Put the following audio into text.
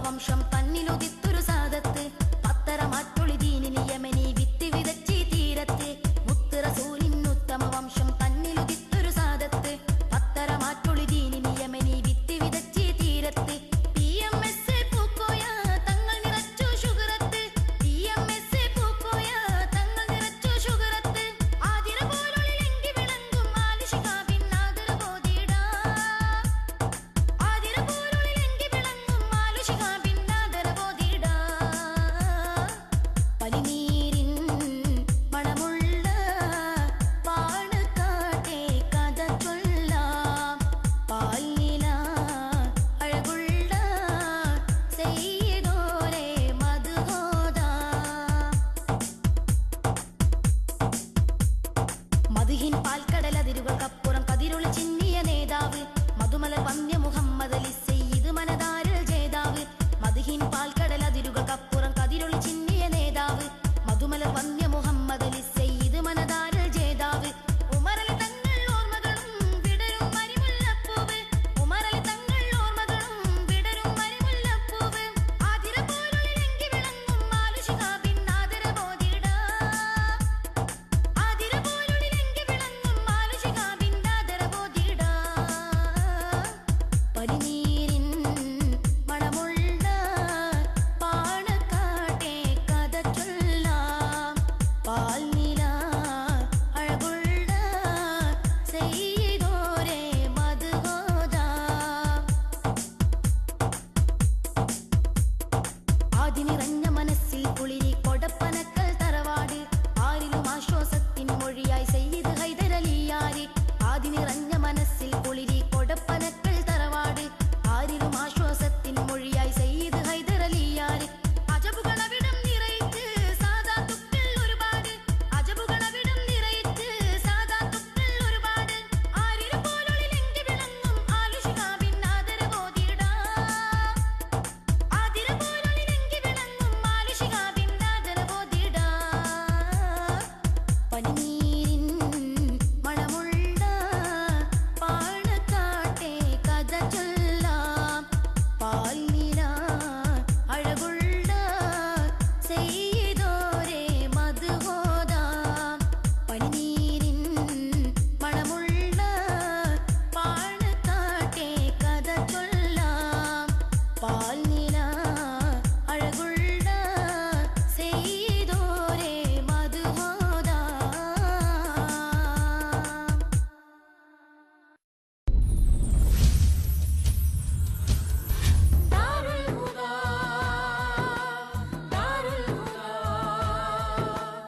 വംശം തന്നിലുദിത്തൊരു സാദത്ത് പത്തരമാറ്റൊളി ദീനിനി യമനി വിത്ത് വിതച്ചി തീരത്ത് മുത്ത് റസൂലിനുത്തമ വംശം തന്നിലുദിത്തൊരു സാദത്ത് പത്തരമാറ്റൊളി ദീനിനി യമനി വിത്ത് വിതച്ചി തീരത്ത് PMS പൂക്കോയ തങ്ങൾ നിറച്ചു ശുഗറത്ത് PMS പൂക്കോയ തങ്ങൾ നിറച്ചു ശുഗറത്ത് ആതിര പോലൊളിലെങ്കി വിളങ്ങും ആലിശികാബിൻ ആദര ബോധിടാ ആതിര പോലൊളിലെങ്കി വിളങ്ങും ആലിശികാബിൻ ആദര ബോധിടാ പനിനീരിൻ മണമുള്ള പാണക്കാട്ടെ കഥ ചൊല്ലാം പാൽനില അഴകുള്ള സെയ്തോരെ മധുഹോദ മധുഹിൻ പാൽക്കടലതിരുകൾക്കപ്പുറം കതിരുള ചിന്നിയ നേതാവ് മധുമലർ വന്യ മുഹമ്മദ് അലി സെയ്ദ് മനതാരൽ ജേതാവ് മധുഹിൻ പാൽക്കടലതിരുകൾക്കപ്പുറം കതിരുള ചിന്നിയ നേതാവ് മധുമലർ വന്യ